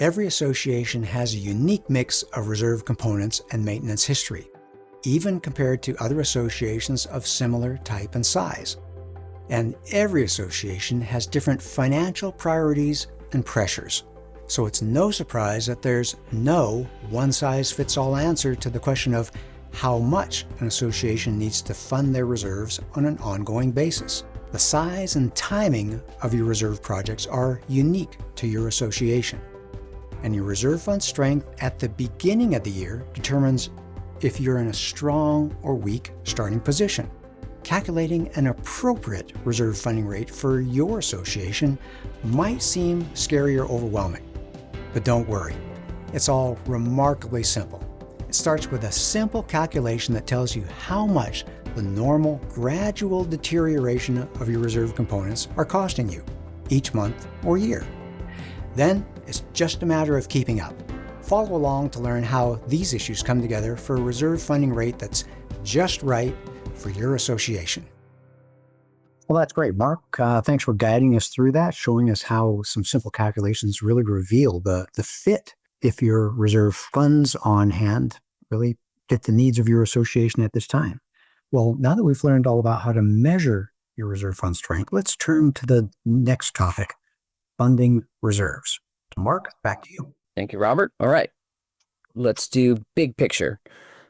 Every association has a unique mix of reserve components and maintenance history, even compared to other associations of similar type and size. And every association has different financial priorities and pressures. So it's no surprise that there's no one-size-fits-all answer to the question of how much an association needs to fund their reserves on an ongoing basis. The size and timing of your reserve projects are unique to your association. And your reserve fund strength at the beginning of the year determines if you're in a strong or weak starting position. Calculating an appropriate reserve funding rate for your association might seem scary or overwhelming. But don't worry, it's all remarkably simple. It starts with a simple calculation that tells you how much the normal gradual deterioration of your reserve components are costing you each month or year. Then it's just a matter of keeping up. Follow along to learn how these issues come together for a reserve funding rate that's just right for your association. Well, that's great, Mark. Thanks for guiding us through that, showing us how some simple calculations really reveal the fit if your reserve funds on hand really fit the needs of your association at this time. Well, now that we've learned all about how to measure your reserve fund strength, let's turn to the next topic, funding reserves. Mark, back to you. Thank you, Robert. All right, let's do big picture,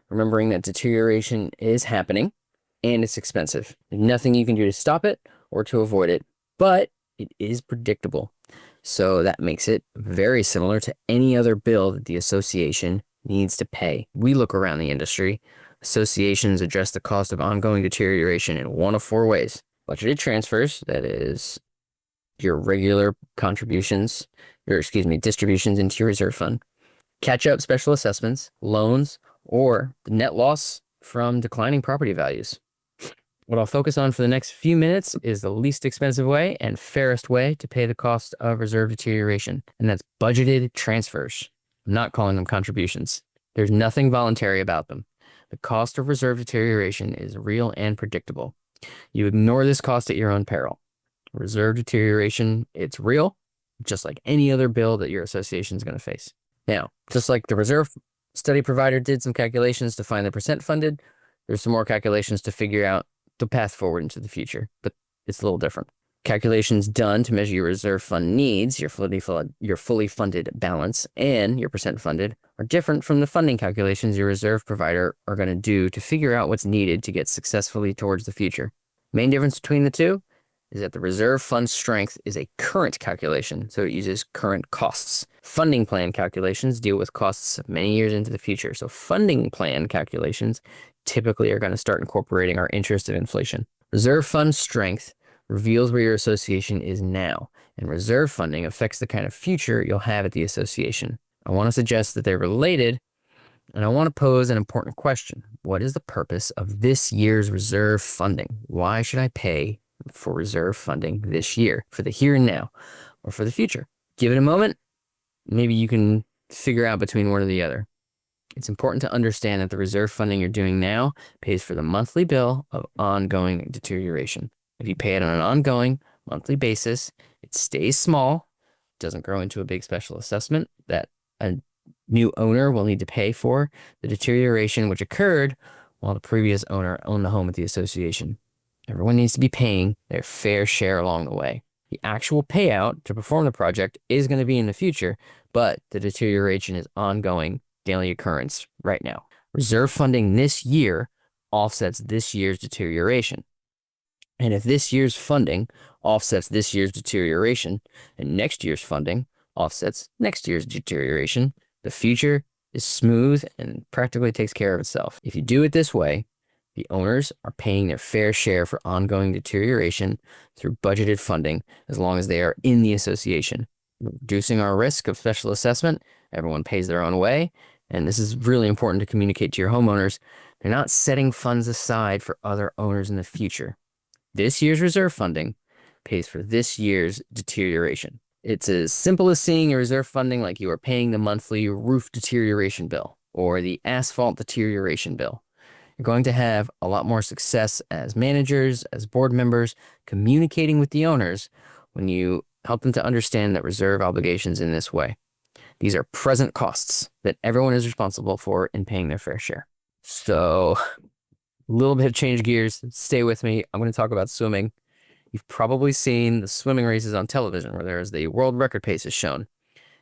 remembering that deterioration is happening and it's expensive. There's nothing you can do to stop it or to avoid it, but it is predictable. So that makes it very similar to any other bill that the association needs to pay. We look around the industry. Associations address the cost of ongoing deterioration in one of four ways. Budgeted transfers, that is your regular distributions into your reserve fund. Catch-up special assessments, loans, or the net loss from declining property values. What I'll focus on for the next few minutes is the least expensive way and fairest way to pay the cost of reserve deterioration, and that's budgeted transfers. I'm not calling them contributions. There's nothing voluntary about them. The cost of reserve deterioration is real and predictable. You ignore this cost at your own peril. Reserve deterioration, it's real, just like any other bill that your association is going to face. Now, just like the reserve study provider did some calculations to find the percent funded, there's some more calculations to figure out the path forward into the future, but it's a little different. Calculations done to measure your reserve fund needs, your fully funded balance, and your percent funded are different from the funding calculations your reserve provider are going to do to figure out what's needed to get successfully towards the future. Main difference between the two is that the reserve fund strength is a current calculation, so it uses current costs. Funding plan calculations deal with costs many years into the future, so funding plan calculations typically are going to start incorporating our interest of inflation. Reserve fund strength reveals where your association is now, and reserve funding affects the kind of future you'll have at the association. I want to suggest that they're related, and I want to pose an important question. What is the purpose of this year's reserve funding? Why should I pay for reserve funding this year, for the here and now, or for the future? Give it a moment. Maybe you can figure out between one or the other. It's important to understand that the reserve funding you're doing now pays for the monthly bill of ongoing deterioration. If you pay it on an ongoing monthly basis, it stays small, doesn't grow into a big special assessment that a new owner will need to pay for the deterioration which occurred while the previous owner owned the home at the association. Everyone needs to be paying their fair share along the way. The actual payout to perform the project is going to be in the future, but the deterioration is ongoing daily occurrence right now. Reserve funding this year offsets this year's deterioration. And if this year's funding offsets this year's deterioration, and next year's funding offsets next year's deterioration, the future is smooth and practically takes care of itself. If you do it this way, the owners are paying their fair share for ongoing deterioration through budgeted funding as long as they are in the association. Reducing our risk of special assessment, everyone pays their own way, and this is really important to communicate to your homeowners. They're not setting funds aside for other owners in the future. This year's reserve funding pays for this year's deterioration. It's as simple as seeing your reserve funding like you are paying the monthly roof deterioration bill or the asphalt deterioration bill. You're going to have a lot more success as managers, as board members, communicating with the owners when you help them to understand that reserve obligations in this way. These are present costs that everyone is responsible for in paying their fair share. So a little bit of change gears. Stay with me. I'm going to talk about swimming. You've probably seen the swimming races on television where there's the world record pace is shown.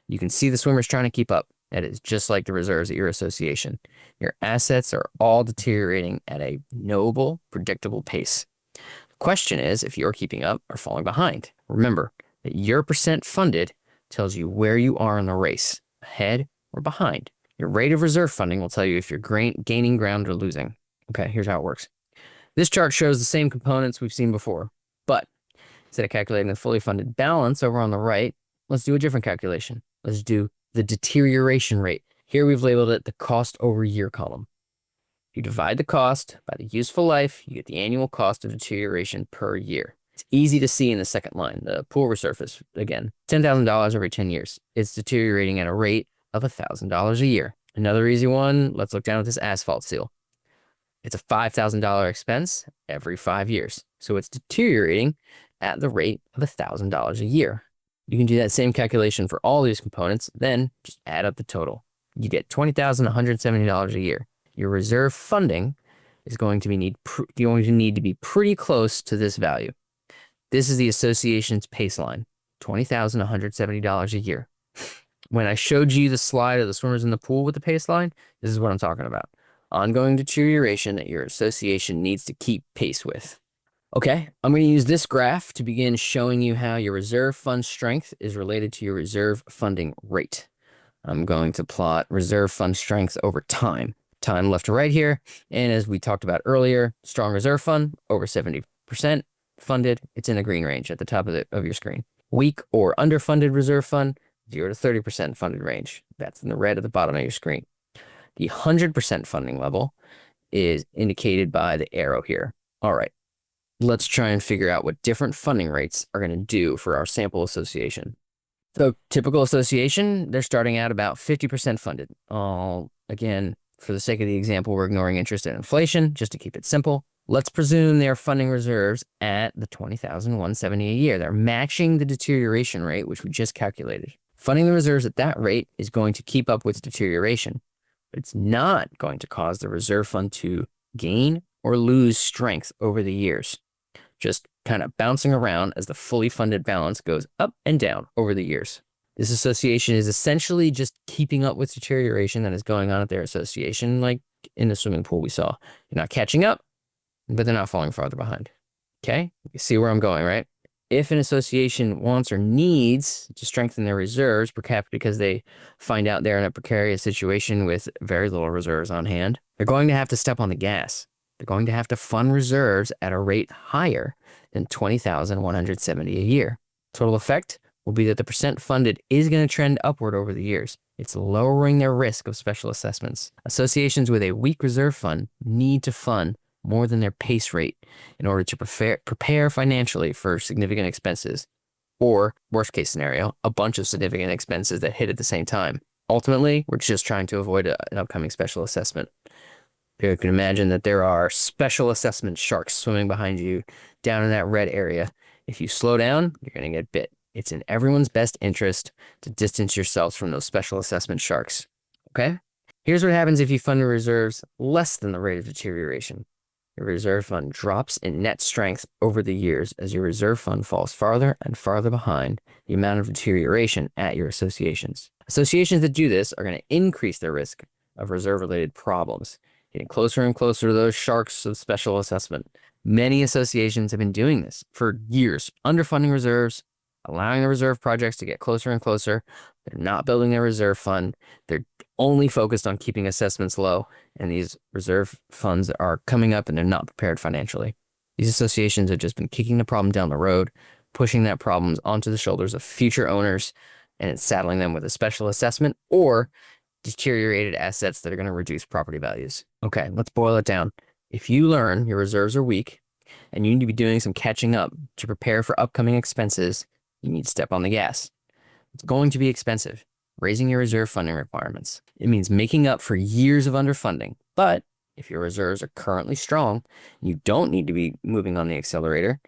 You can see the swimmers trying to keep up. That is just like the reserves at your association. Your assets are all deteriorating at a knowable, predictable pace. The question is if you're keeping up or falling behind. Remember that your percent funded tells you where you are in the race, ahead or behind. Your rate of reserve funding will tell you if you're gaining ground or losing. Okay, here's how it works. This chart shows the same components we've seen before, but instead of calculating the fully funded balance over on the right, let's do a different calculation. Let's do the deterioration rate. Here we've labeled it the cost over year column. If you divide the cost by the useful life, you get the annual cost of deterioration per year. It's easy to see in the second line, the pool resurface, again, $10,000 every 10 years. It's deteriorating at a rate of $1,000 a year. Another easy one, let's look down at this asphalt seal. It's a $5,000 expense every 5 years. So it's deteriorating at the rate of $1,000 a year. You can do that same calculation for all these components, then just add up the total. You get $20,170 a year. Your reserve funding is going to need to be pretty close to this value. This is the association's baseline, $20,170 a year. When I showed you the slide of the swimmers in the pool with the baseline, this is what I'm talking about. Ongoing deterioration that your association needs to keep pace with. Okay, I'm going to use this graph to begin showing you how your reserve fund strength is related to your reserve funding rate. I'm going to plot reserve fund strength over time left to right here. And as we talked about earlier, strong reserve fund, over 70% funded. It's in the green range at the top of your screen. Weak or underfunded reserve fund, 0 to 30% funded range. That's in the red at the bottom of your screen. The 100% funding level is indicated by the arrow here. All right, let's try and figure out what different funding rates are going to do for our sample association. So typical association, they're starting out about 50% funded. Again, for the sake of the example, we're ignoring interest and inflation just to keep it simple. Let's presume they're funding reserves at the $20,170 a year. They're matching the deterioration rate, which we just calculated. Funding the reserves at that rate is going to keep up with deterioration, but it's not going to cause the reserve fund to gain or lose strength over the years, just kind of bouncing around as the fully funded balance goes up and down over the years. This association is essentially just keeping up with deterioration that is going on at their association, like in the swimming pool we saw. You're not catching up, but they're not falling farther behind. Okay, you see where I'm going, right? If an association wants or needs to strengthen their reserves, perhaps because they find out they're in a precarious situation with very little reserves on hand, they're going to have to step on the gas. They're going to have to fund reserves at a rate higher than $20,170 a year. Total effect will be that the percent funded is going to trend upward over the years. It's lowering their risk of special assessments. Associations with a weak reserve fund need to fund more than their pace rate in order to prepare financially for significant expenses, or worst case scenario, a bunch of significant expenses that hit at the same time. Ultimately, we're just trying to avoid an upcoming special assessment. You can imagine that there are special assessment sharks swimming behind you down in that red area. If you slow down, you're going to get bit. It's in everyone's best interest to distance yourselves from those special assessment sharks. Okay? Here's what happens if you fund your reserves less than the rate of deterioration. Your reserve fund drops in net strength over the years as your reserve fund falls farther and farther behind the amount of deterioration at your associations. Associations that do this are going to increase their risk of reserve-related problems, getting closer and closer to those sharks of special assessment. Many associations have been doing this for years, underfunding reserves, allowing the reserve projects to get closer and closer. They're not building their reserve fund. They're only focused on keeping assessments low, and these reserve funds are coming up and they're not prepared financially. These associations have just been kicking the problem down the road, pushing that problem onto the shoulders of future owners, and it's saddling them with a special assessment or deteriorated assets that are going to reduce property values. Okay, let's boil it down. If you learn your reserves are weak and you need to be doing some catching up to prepare for upcoming expenses, you need to step on the gas. It's going to be expensive, raising your reserve funding requirements. It means making up for years of underfunding. But if your reserves are currently strong, you don't need to be moving on the accelerator.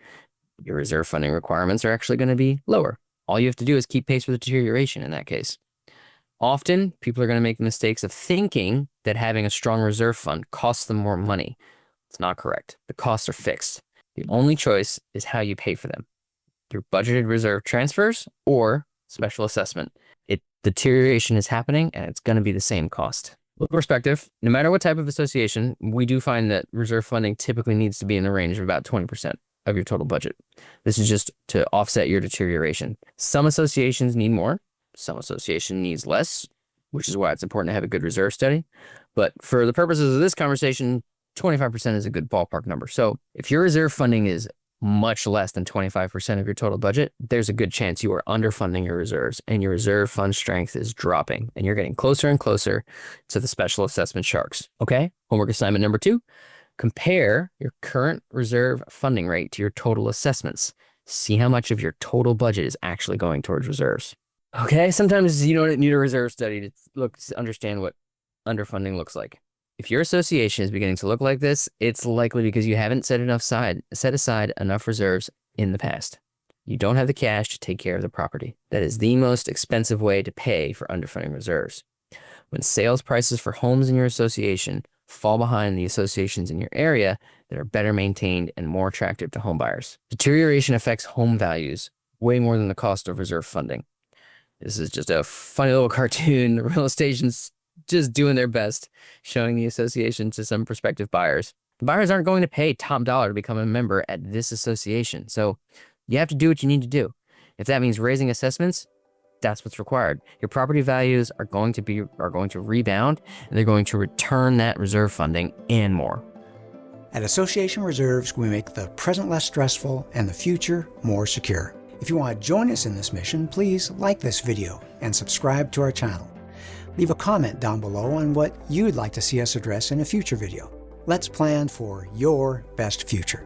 Your reserve funding requirements are actually going to be lower. All you have to do is keep pace with the deterioration in that case. Often, people are going to make the mistakes of thinking that having a strong reserve fund costs them more money. It's not correct. The costs are fixed. The only choice is how you pay for them, through budgeted reserve transfers or special assessment. Deterioration is happening, and it's going to be the same cost. Look, perspective, no matter what type of association, we do find that reserve funding typically needs to be in the range of about 20% of your total budget. This is just to offset your deterioration. Some associations need more, some association needs less, which is why it's important to have a good reserve study. But for the purposes of this conversation, 25% is a good ballpark number. So if your reserve funding is much less than 25% of your total budget, there's a good chance you are underfunding your reserves and your reserve fund strength is dropping and you're getting closer and closer to the special assessment sharks. Okay, homework assignment number 2, compare your current reserve funding rate to your total assessments. See how much of your total budget is actually going towards reserves. Okay, sometimes you don't need a reserve study to understand what underfunding looks like. If your association is beginning to look like this, it's likely because you haven't set aside enough reserves in the past. You don't have the cash to take care of the property. That is the most expensive way to pay for underfunding reserves. When sales prices for homes in your association fall behind the associations in your area that are better maintained and more attractive to home buyers. Deterioration affects home values way more than the cost of reserve funding. This is just a funny little cartoon. The real estate agents just doing their best, showing the association to some prospective buyers. The buyers aren't going to pay top dollar to become a member at this association. So you have to do what you need to do. If that means raising assessments, that's what's required. Your property values are going to rebound, and they're going to return that reserve funding and more. At Association Reserves, we make the present less stressful and the future more secure. If you want to join us in this mission, please like this video and subscribe to our channel. Leave a comment down below on what you'd like to see us address in a future video. Let's plan for your best future.